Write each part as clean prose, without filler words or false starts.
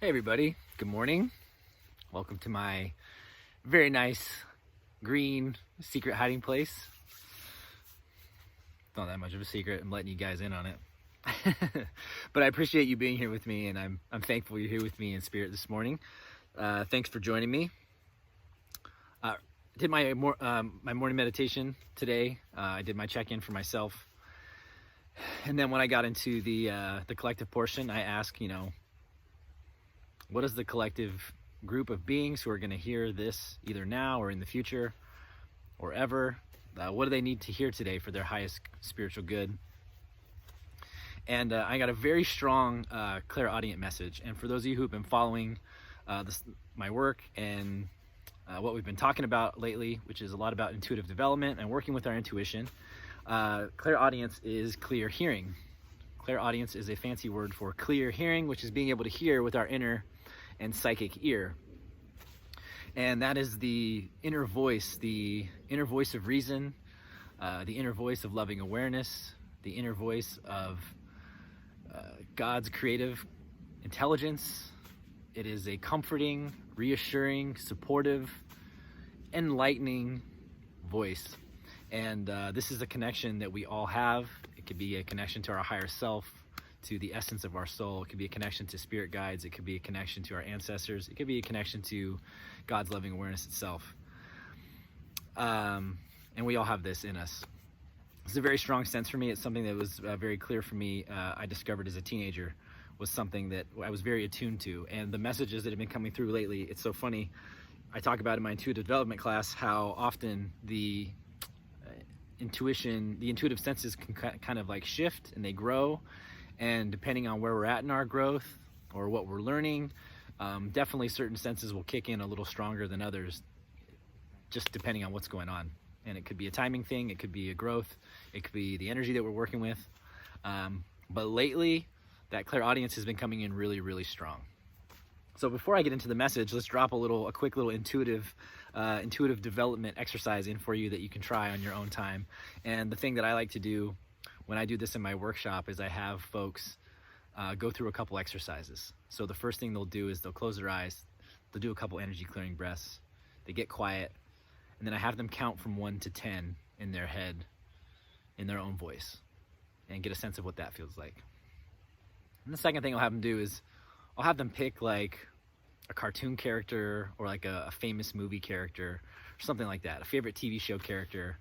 Hey everybody, good morning. Welcome to my very nice green secret hiding place. It's not that much of a secret, I'm letting you guys in on it. But I appreciate you being here with me, and I'm thankful you're here with me in spirit this morning. Thanks for joining me. Did my morning meditation today. I did my check-in for myself. And then when I got into the collective portion, I asked, what is the collective group of beings who are going to hear this either now or in the future or ever? What do they need to hear today for their highest spiritual good? And I got a very strong clairaudient message. And for those of you who have been following my work and what we've been talking about lately, which is a lot about intuitive development and working with our intuition, clairaudience is clear hearing. Clairaudience is a fancy word for clear hearing, which is being able to hear with our inner and psychic ear. And that is the inner voice of reason, the inner voice of loving awareness, the inner voice of God's creative intelligence. It is a comforting, reassuring, supportive, enlightening voice. And this is a connection that we all have. It could be a connection to our higher self, to the essence of our soul. It could be a connection to spirit guides. It could be a connection to our ancestors. It could be a connection to God's loving awareness itself. And we all have this in us. It's a very strong sense for me. It's something that was very clear for me. I discovered as a teenager was something that I was very attuned to. And the messages that have been coming through lately, it's so funny. I talk about in my intuitive development class how often the intuitive senses can kind of like shift and they grow. And depending on where we're at in our growth or what we're learning, definitely certain senses will kick in a little stronger than others, just depending on what's going on. And it could be a timing thing, it could be a growth, it could be the energy that we're working with. But lately, that clairaudience has been coming in really, really strong. So before I get into the message, let's drop a quick little intuitive development exercise in for you that you can try on your own time. And the thing that I like to do when I do this in my workshop is I have folks go through a couple exercises. So the first thing they'll do is they'll close their eyes, they'll do a couple energy clearing breaths, they get quiet, and then I have them count from 1 to 10 in their head, in their own voice, and get a sense of what that feels like. And the second thing I'll have them do is I'll have them pick like a cartoon character or like a famous movie character or something like that, a favorite TV show character,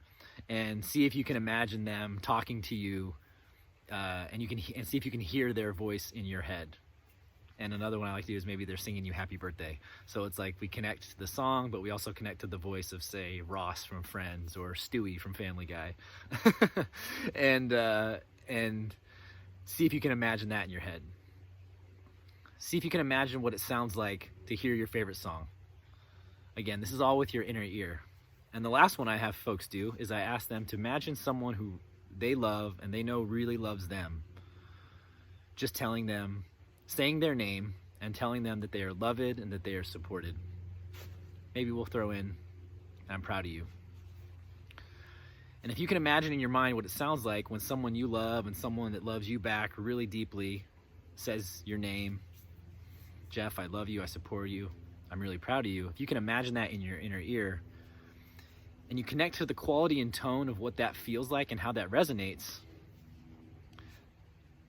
and see if you can imagine them talking to you, and see if you can hear their voice in your head. And another one I like to do is maybe they're singing you happy birthday. So it's like we connect to the song, but we also connect to the voice of, say, Ross from Friends or Stewie from Family Guy. and see if you can imagine that in your head. See if you can imagine what it sounds like to hear your favorite song. Again, this is all with your inner ear. And the last one I have folks do is I ask them to imagine someone who they love and they know really loves them. Just telling them, saying their name and telling them that they are loved and that they are supported. Maybe we'll throw in, I'm proud of you. And if you can imagine in your mind what it sounds like when someone you love and someone that loves you back really deeply says your name, Jeff, I love you, I support you, I'm really proud of you. If you can imagine that in your inner ear, and you connect to the quality and tone of what that feels like and how that resonates,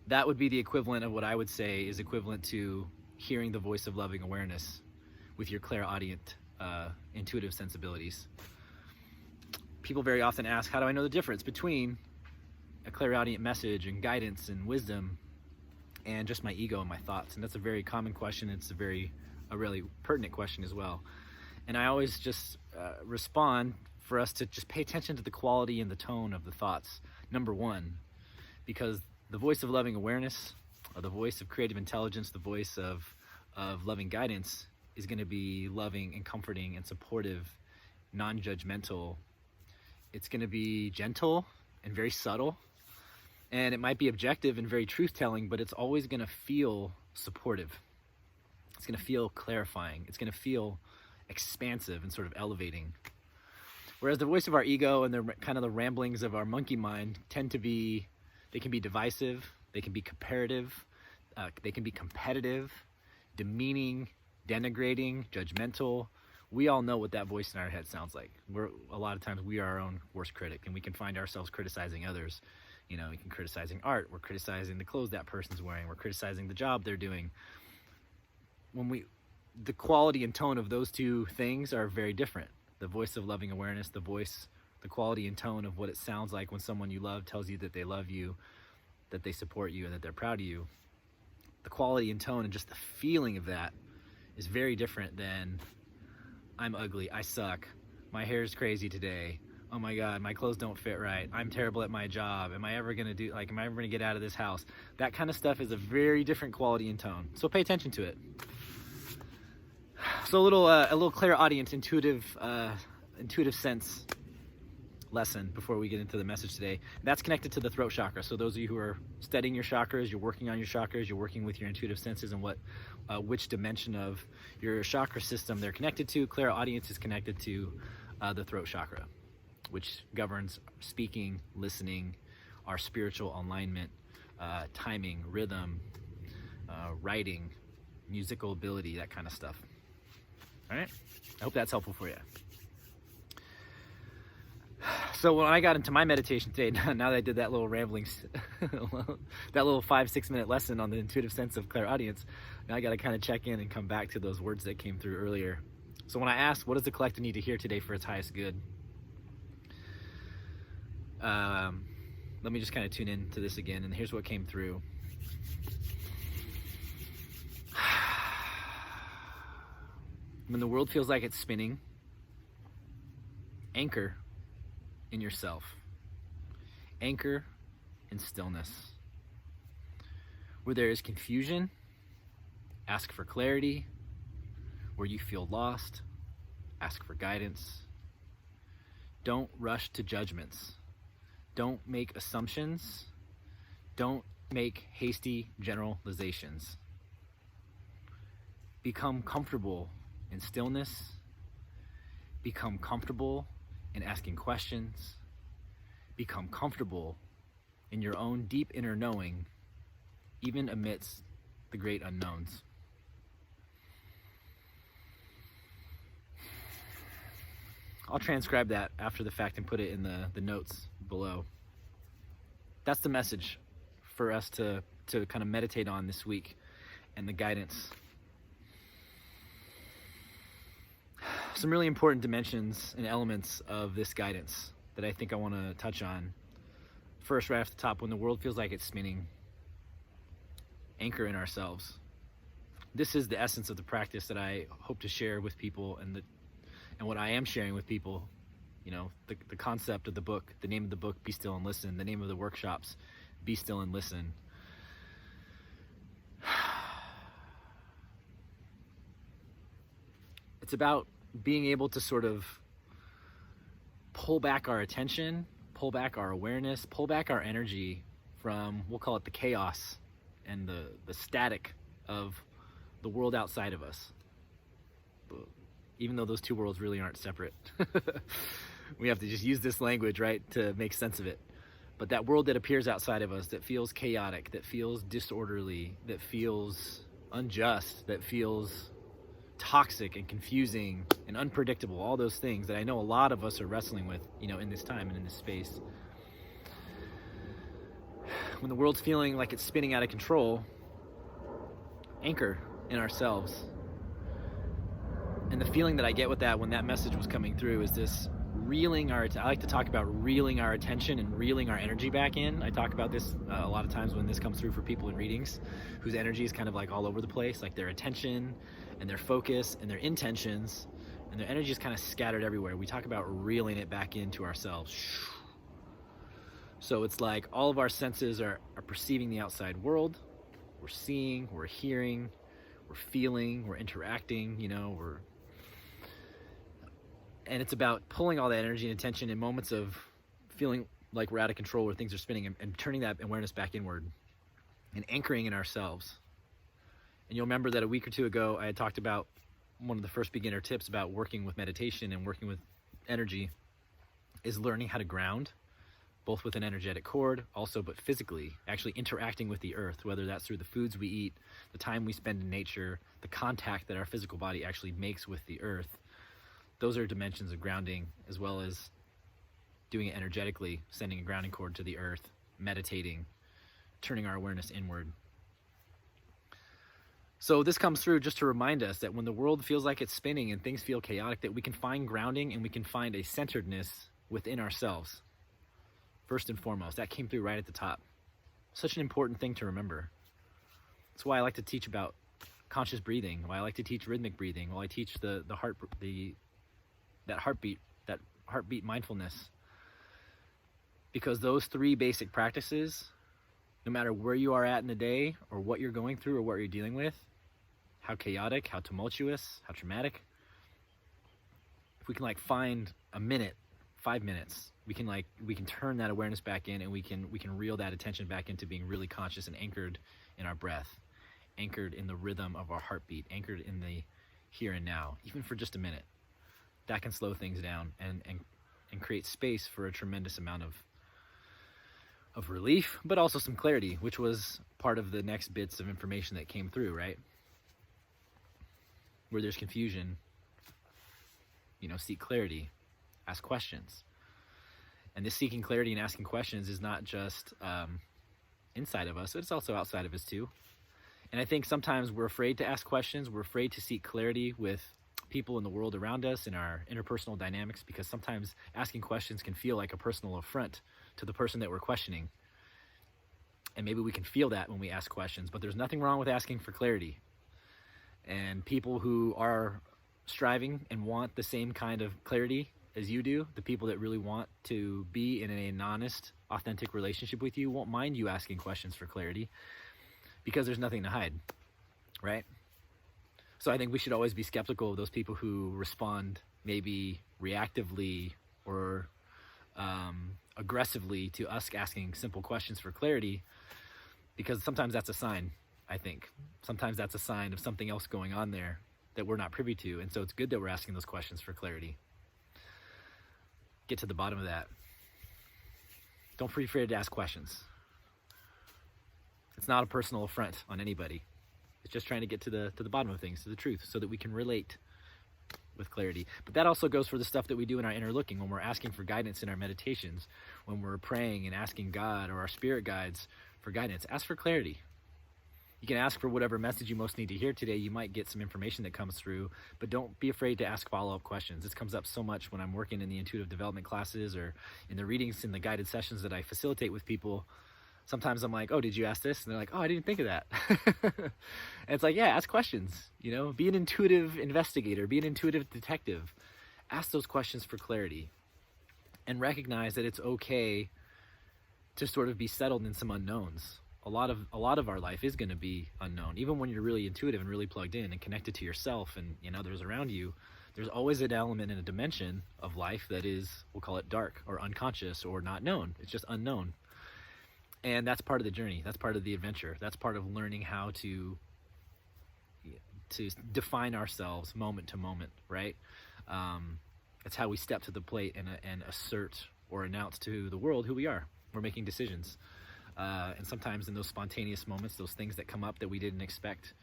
that would be the equivalent of what I would say is equivalent to hearing the voice of loving awareness with your clairaudient intuitive sensibilities. People very often ask, how do I know the difference between a clairaudient message and guidance and wisdom and just my ego and my thoughts? And that's a very common question. It's a really pertinent question as well. And I always just respond for us to just pay attention to the quality and the tone of the thoughts, number one, because the voice of loving awareness, or the voice of creative intelligence, the voice of loving guidance is going to be loving and comforting and supportive, non-judgmental. It's going to be gentle and very subtle, and it might be objective and very truth-telling, but it's always going to feel supportive. It's going to feel clarifying. It's going to feel expansive and sort of elevating. Whereas the voice of our ego and the kind of the ramblings of our monkey mind tend to be, they can be divisive, they can be comparative, they can be competitive, demeaning, denigrating, judgmental, we all know what that voice in our head sounds like. A lot of times we are our own worst critic, and we can find ourselves criticizing others. We can criticizing art, we're criticizing the clothes that person's wearing, we're criticizing the job they're doing. The quality and tone of those two things are very different. The voice of loving awareness, the quality and tone of what it sounds like when someone you love tells you that they love you, that they support you, and that they're proud of you. The quality and tone and just the feeling of that is very different than, I'm ugly, I suck, my hair's crazy today, oh my God, my clothes don't fit right, I'm terrible at my job, am I ever gonna get out of this house? That kind of stuff is a very different quality and tone. So pay attention to it. So a little clairaudient, intuitive sense lesson before we get into the message today. That's connected to the throat chakra. So those of you who are studying your chakras, you're working on your chakras, you're working with your intuitive senses and which dimension of your chakra system they're connected to. Clairaudience is connected to the throat chakra, which governs speaking, listening, our spiritual alignment, timing, rhythm, writing, musical ability, that kind of stuff. All right? I hope that's helpful for you. So when I got into my meditation today, now that I did that little ramblings, that little 5-6 minute lesson on the intuitive sense of clairaudience, now I got to kind of check in and come back to those words that came through earlier. So when I asked, what does the collective need to hear today for its highest good? Let me just kind of tune in to this again, and here's what came through. When the world feels like it's spinning, anchor in yourself. Anchor in stillness. Where there is confusion, ask for clarity. Where you feel lost, ask for guidance. Don't rush to judgments. Don't make assumptions. Don't make hasty generalizations. Become comfortable in stillness. Become comfortable in asking questions. Become comfortable in your own deep inner knowing, even amidst the great unknowns. I'll transcribe that after the fact and put it in the notes below. That's the message for us to kind of meditate on this week, and the guidance. Some really important dimensions and elements of this guidance that I think I want to touch on. First, right off the top, when the world feels like it's spinning, anchor in ourselves. This is the essence of the practice that I hope to share with people, and what I am sharing with people. The concept of the book, the name of the book, Be Still and Listen, the name of the workshops, Be Still and Listen. It's about being able to sort of pull back our attention, pull back our awareness, pull back our energy from, we'll call it the chaos and the static of the world outside of us. Even though those two worlds really aren't separate. We have to just use this language, right, to make sense of it. But that world that appears outside of us, that feels chaotic, that feels disorderly, that feels unjust, that feels toxic and confusing and unpredictable, all those things that I know a lot of us are wrestling with, in this time and in this space. When the world's feeling like it's spinning out of control, anchor in ourselves. And the feeling that I get with that when that message was coming through is this I like to talk about reeling our attention and reeling our energy back in. I talk about this a lot of times when this comes through for people in readings whose energy is kind of like all over the place, like their attention and their focus and their intentions and their energy is kind of scattered everywhere. We talk about reeling it back into ourselves. So it's like all of our senses are perceiving the outside world. We're seeing, we're hearing, we're feeling, we're interacting, and it's about pulling all that energy and attention in moments of feeling like we're out of control, where things are spinning, and turning that awareness back inward and anchoring in ourselves. And you'll remember that a week or two ago, I had talked about one of the first beginner tips about working with meditation and working with energy is learning how to ground. both with an energetic cord, also but physically, actually interacting with the earth, whether that's through the foods we eat, the time we spend in nature, the contact that our physical body actually makes with the earth. Those are dimensions of grounding, as well as doing it energetically, sending a grounding cord to the earth, meditating, turning our awareness inward. So this comes through just to remind us that when the world feels like it's spinning and things feel chaotic, that we can find grounding and we can find a centeredness within ourselves. First and foremost, that came through right at the top. Such an important thing to remember. That's why I like to teach about conscious breathing, why I like to teach rhythmic breathing, why I teach that heartbeat mindfulness. Because those three basic practices, no matter where you are at in the day or what you're going through or what you're dealing with, how chaotic, how tumultuous, how traumatic, if we can find a minute, 5 minutes, we can turn that awareness back in, and we can reel that attention back into being really conscious and anchored in our breath, anchored in the rhythm of our heartbeat, anchored in the here and now, even for just a minute. That can slow things down and create space for a tremendous amount of relief, but also some clarity, which was part of the next bits of information that came through, right? Where there's confusion, seek clarity, ask questions. And this seeking clarity and asking questions is not just inside of us, but it's also outside of us too. And I think sometimes we're afraid to ask questions. We're afraid to seek clarity with people in the world around us, in our interpersonal dynamics, because sometimes asking questions can feel like a personal affront to the person that we're questioning. And maybe we can feel that when we ask questions, but there's nothing wrong with asking for clarity. And people who are striving and want the same kind of clarity as you do, the people that really want to be in an honest, authentic relationship with you, won't mind you asking questions for clarity, because there's nothing to hide, right? So I think we should always be skeptical of those people who respond maybe reactively or aggressively to us asking simple questions for clarity, because sometimes that's a sign, I think. Sometimes that's a sign of something else going on there that we're not privy to. And so it's good that we're asking those questions for clarity. Get to the bottom of that. Don't be afraid to ask questions. It's not a personal affront on anybody. It's just trying to get to the bottom of things, to the truth, so that we can relate with clarity. But that also goes for the stuff that we do in our inner looking, when we're asking for guidance in our meditations, when we're praying and asking God or our spirit guides for guidance. Ask for clarity. You can ask for whatever message you most need to hear today. You might get some information that comes through, but don't be afraid to ask follow-up questions. This comes up so much when I'm working in the intuitive development classes or in the readings and the guided sessions that I facilitate with people. Sometimes I'm like, oh, did you ask this? And they're like, oh, I didn't think of that. And it's like, yeah, ask questions, be an intuitive investigator, be an intuitive detective. Ask those questions for clarity and recognize that it's okay to sort of be settled in some unknowns. A lot of our life is going to be unknown. Even when you're really intuitive and really plugged in and connected to yourself and others around you, there's always an element and a dimension of life that is, we'll call it dark or unconscious or not known. It's just unknown. And that's part of the journey. That's part of the adventure. That's part of learning how to define ourselves moment to moment, right? That's how we step to the plate and assert or announce to the world who we are. We're making decisions. And sometimes in those spontaneous moments, those things that come up that we didn't expect,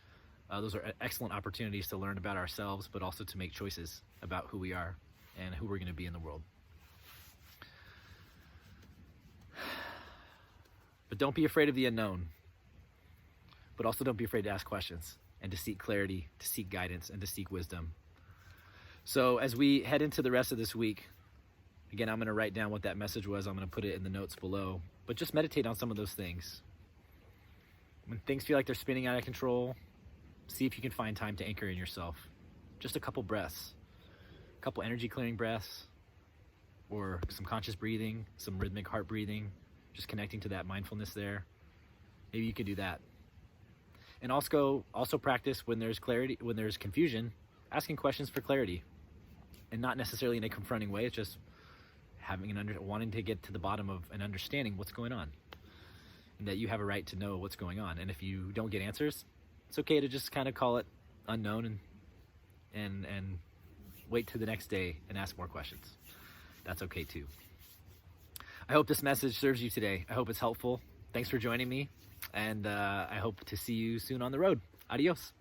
those are excellent opportunities to learn about ourselves, but also to make choices about who we are and who we're going to be in the world. But don't be afraid of the unknown. But also don't be afraid to ask questions and to seek clarity, to seek guidance, and to seek wisdom. So as we head into the rest of this week, again, I'm going to write down what that message was. I'm going to put it in the notes below. But just meditate on some of those things. When things feel like they're spinning out of control, see if you can find time to anchor in yourself. Just a couple breaths, a couple energy clearing breaths, or some conscious breathing, some rhythmic heart breathing, just connecting to that mindfulness there. Maybe you can do that. And also practice when there's clarity, when there's confusion, asking questions for clarity. And not necessarily in a confronting way, it's just having wanting to get to the bottom of and understanding what's going on, and that you have a right to know what's going on. And if you don't get answers, it's okay to just kind of call it unknown and wait to the next day and ask more questions. That's okay too. I hope this message serves you today. I hope it's helpful. Thanks for joining me, and I hope to see you soon on the road. Adios.